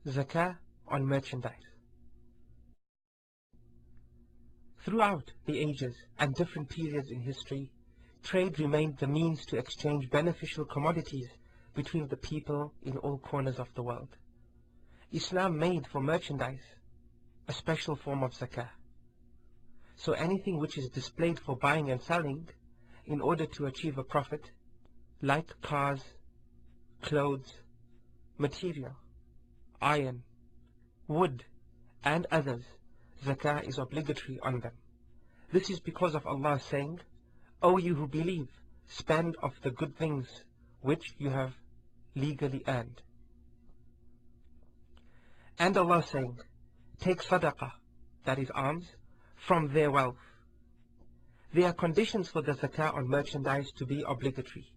Zakah on merchandise. Throughout the ages and different periods in history, trade remained the means to exchange beneficial commodities between the people in all corners of the world. Islam made for merchandise a special form of zakah. So anything which is displayed for buying and selling in order to achieve a profit, like cars, clothes, material, iron, wood, and others, zakah is obligatory on them. This is because of Allah saying, "O you who believe, spend of the good things which you have legally earned." And Allah saying, "Take sadaqah," that is alms, "from their wealth." There are conditions for the zakah on merchandise to be obligatory.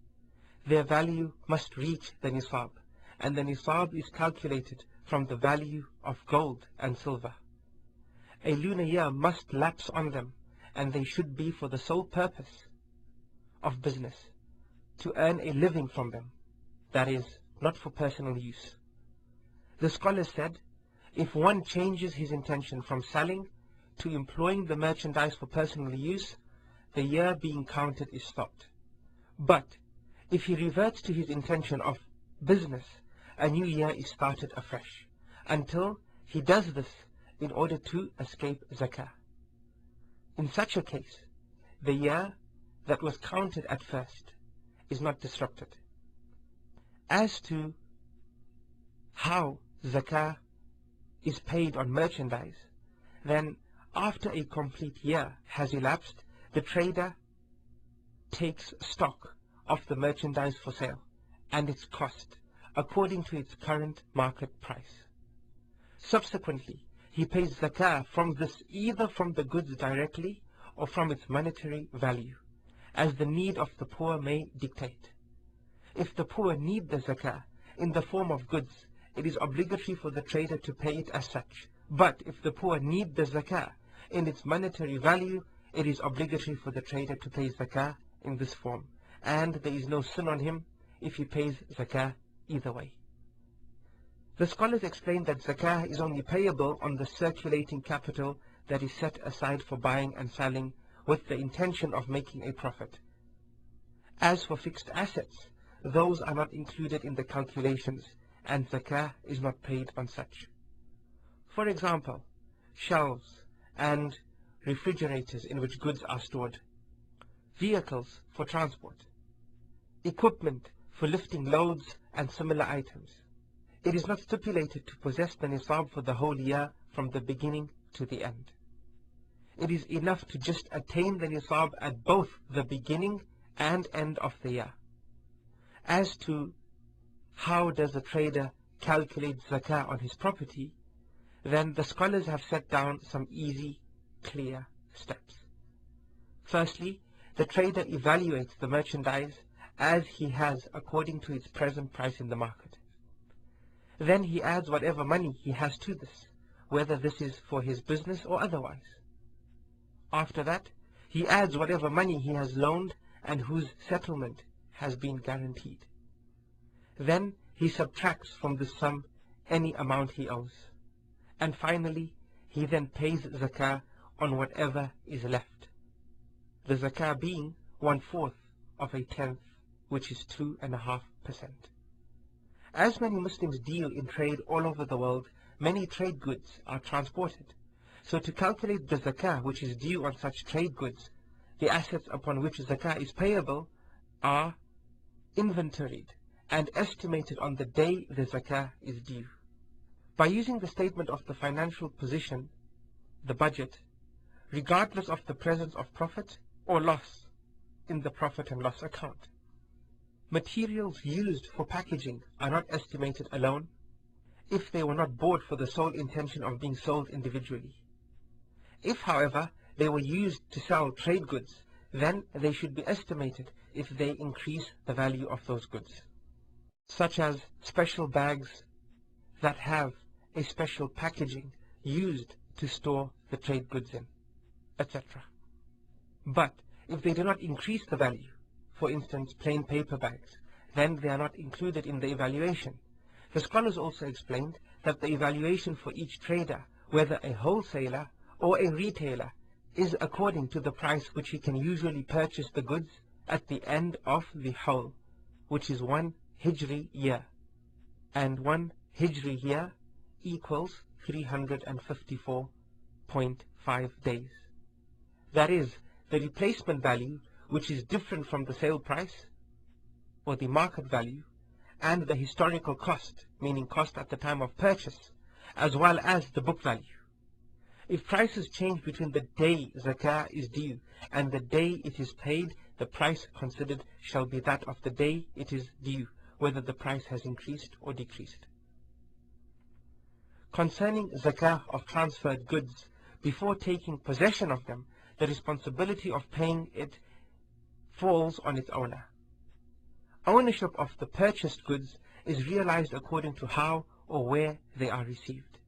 Their value must reach the nisab, and the nisab is calculated from the value of gold and silver. A lunar year must lapse on them, and they should be for the sole purpose of business, to earn a living from them, that is, not for personal use. The scholars said, if one changes his intention from selling to employing the merchandise for personal use, the year being counted is stopped. But if he reverts to his intention of business, a new year is started afresh, until he does this in order to escape zakah. In such a case, the year that was counted at first is not disrupted. As to how zakah is paid on merchandise, then after a complete year has elapsed, the trader takes stock of the merchandise for sale and its cost according to its current market price. Subsequently, he pays zakah from this, either from the goods directly or from its monetary value, as the need of the poor may dictate. If the poor need the zakah in the form of goods, it is obligatory for the trader to pay it as such. But if the poor need the zakah in its monetary value, it is obligatory for the trader to pay zakah in this form, and there is no sin on him if he pays zakah either way. The scholars explain that zakah is only payable on the circulating capital that is set aside for buying and selling with the intention of making a profit. As for fixed assets, those are not included in the calculations, and zakah is not paid on such. For example, shelves and refrigerators in which goods are stored, vehicles for transport, equipment for lifting loads and similar items. It is not stipulated to possess the nisab for the whole year from the beginning to the end. It is enough to just attain the nisab at both the beginning and end of the year. As to how does a trader calculate zakah on his property, then the scholars have set down some easy, clear steps. Firstly, the trader evaluates the merchandise as he has according to its present price in the market. Then he adds whatever money he has to this, whether this is for his business or otherwise. After that, he adds whatever money he has loaned and whose settlement has been guaranteed. Then he subtracts from this sum any amount he owes. And finally, he then pays zakah on whatever is left, the zakah being 1/4 of a tenth, which is 2.5%. As many Muslims deal in trade all over the world, many trade goods are transported. So to calculate the zakah which is due on such trade goods, the assets upon which zakah is payable are inventoried and estimated on the day the zakah is due. By using the statement of the financial position, the budget, regardless of the presence of profit or loss in the profit and loss account. Materials used for packaging are not estimated alone if they were not bought for the sole intention of being sold individually. If, however, they were used to sell trade goods, then they should be estimated if they increase the value of those goods, such as special bags that have a special packaging used to store the trade goods in, etc. But if they do not increase the value, for instance plain paper bags, then they are not included in the evaluation. The scholars also explained that the evaluation for each trader, whether a wholesaler or a retailer, is according to the price which he can usually purchase the goods at the end of the haul, which is 1 Hijri year, and 1 Hijri year equals 354.5 days. That is, the replacement value, which is different from the sale price or the market value, and the historical cost, meaning cost at the time of purchase, as well as the book value. If prices change between the day zakah is due and the day it is paid, the price considered shall be that of the day it is due, whether the price has increased or decreased. Concerning zakah of transferred goods, before taking possession of them, the responsibility of paying it falls on its owner. Ownership of the purchased goods is realized according to how or where they are received.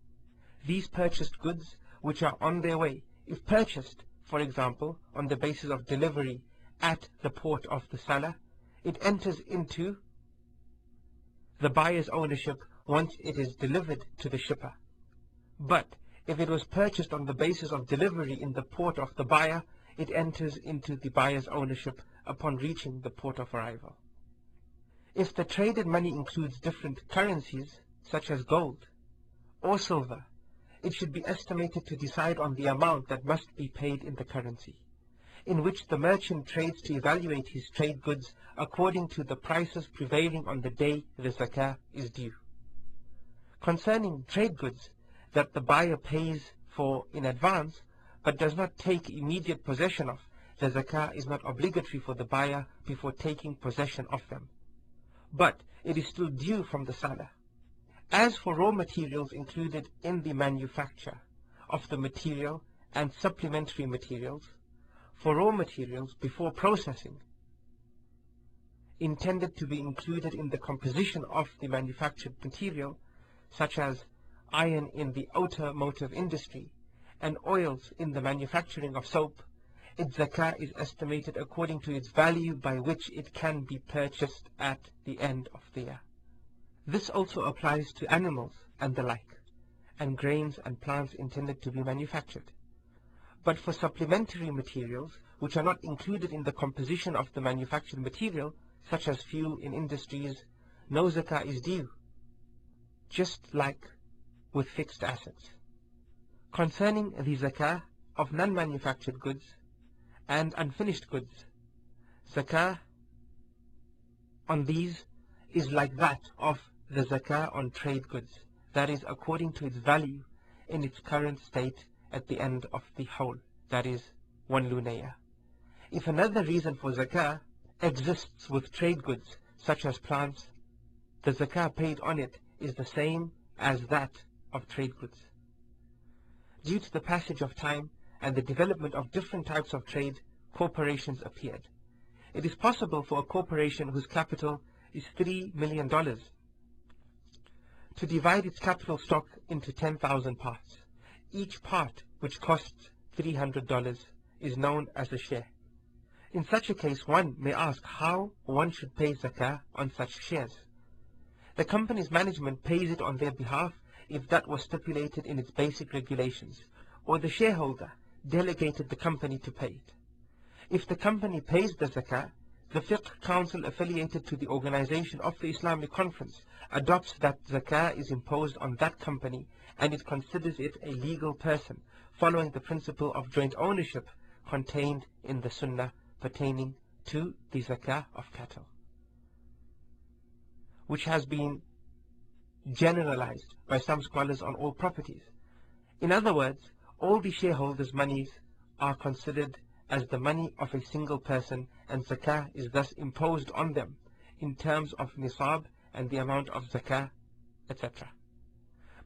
These purchased goods, which are on their way, if purchased, for example, on the basis of delivery at the port of the seller, it enters into the buyer's ownership once it is delivered to the shipper. But if it was purchased on the basis of delivery in the port of the buyer, it enters into the buyer's ownership upon reaching the port of arrival. If the traded money includes different currencies, such as gold or silver, it should be estimated to decide on the amount that must be paid in the currency, in which the merchant trades to evaluate his trade goods according to the prices prevailing on the day the zakah is due. Concerning trade goods that the buyer pays for in advance, but does not take immediate possession of, the zakah is not obligatory for the buyer before taking possession of them, but it is still due from the seller. As for raw materials included in the manufacture of the material and supplementary materials, for raw materials before processing, intended to be included in the composition of the manufactured material, such as iron in the automotive industry and oils in the manufacturing of soap, its zakah is estimated according to its value by which it can be purchased at the end of the year. This also applies to animals and the like, and grains and plants intended to be manufactured. But for supplementary materials, which are not included in the composition of the manufactured material, such as fuel in industries, no zakah is due, just like with fixed assets. Concerning the zakah of non-manufactured goods and unfinished goods, zakah on these is like that of the zakah on trade goods, that is, according to its value in its current state at the end of the whole, that is, 1 lunar year. If another reason for zakah exists with trade goods, such as plants, the zakah paid on it is the same as that of trade goods. Due to the passage of time and the development of different types of trade, corporations appeared. It is possible for a corporation whose capital is $3 million to divide its capital stock into 10,000 parts. Each part, which costs $300, is known as a share. In such a case, one may ask how one should pay zakah on such shares. The company's management pays it on their behalf if that was stipulated in its basic regulations, or the shareholder delegated the company to pay it. If the company pays the zakah, the fiqh council affiliated to the organization of the Islamic conference adopts that zakah is imposed on that company, and it considers it a legal person, following the principle of joint ownership contained in the sunnah pertaining to the zakah of cattle, which has been generalized by some scholars on all properties. In other words, all the shareholders' monies are considered as the money of a single person, and zakah is thus imposed on them in terms of nisab and the amount of zakah, etc.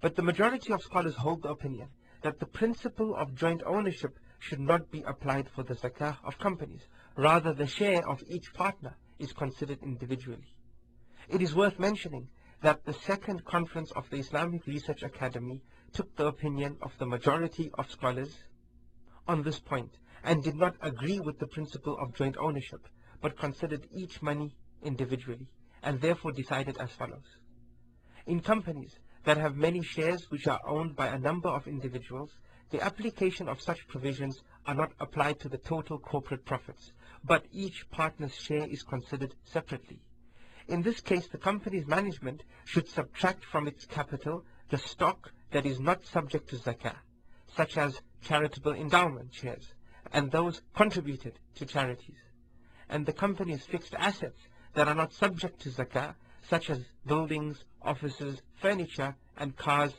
But the majority of scholars hold the opinion that the principle of joint ownership should not be applied for the zakah of companies. Rather, the share of each partner is considered individually. It is worth mentioning that the second conference of the Islamic Research Academy took the opinion of the majority of scholars on this point, and did not agree with the principle of joint ownership, but considered each money individually, and therefore decided as follows. In companies, that have many shares which are owned by a number of individuals, the application of such provisions are not applied to the total corporate profits, but each partner's share is considered separately. In this case, the company's management should subtract from its capital the stock that is not subject to zakah, such as charitable endowment shares, and those contributed to charities, and the company's fixed assets that are not subject to zakah, such as buildings, offices, furniture, and cars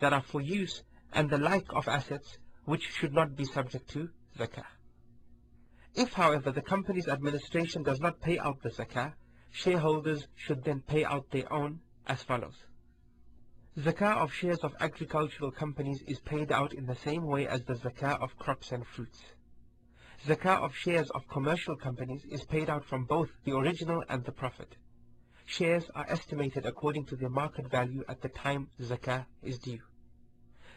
that are for use, and the like of assets which should not be subject to zakah. If, however, the company's administration does not pay out the zakah, shareholders should then pay out their own as follows. Zakah of shares of agricultural companies is paid out in the same way as the zakah of crops and fruits. Zakah of shares of commercial companies is paid out from both the original and the profit. Shares are estimated according to their market value at the time zakah is due.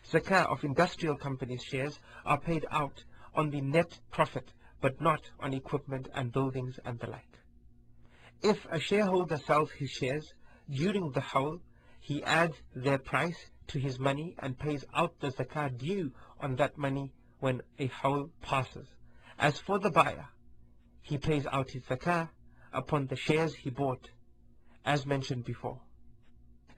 Zakah of industrial companies' shares are paid out on the net profit, but not on equipment and buildings and the like. If a shareholder sells his shares during the hawl, he adds their price to his money and pays out the zakah due on that money when a hawl passes. As for the buyer, he pays out his zakah upon the shares he bought, as mentioned before.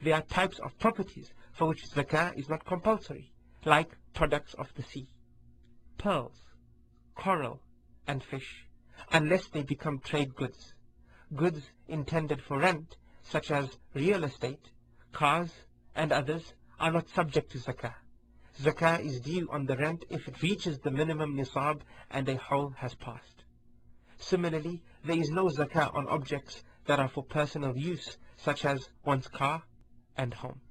There are types of properties for which zakah is not compulsory, like products of the sea, pearls, coral, and fish, unless they become trade goods. Goods intended for rent, such as real estate, cars, and others, are not subject to zakah. Zakah is due on the rent if it reaches the minimum nisab and a hawl has passed. Similarly, there is no zakah on objects that are for personal use, such as one's car and home.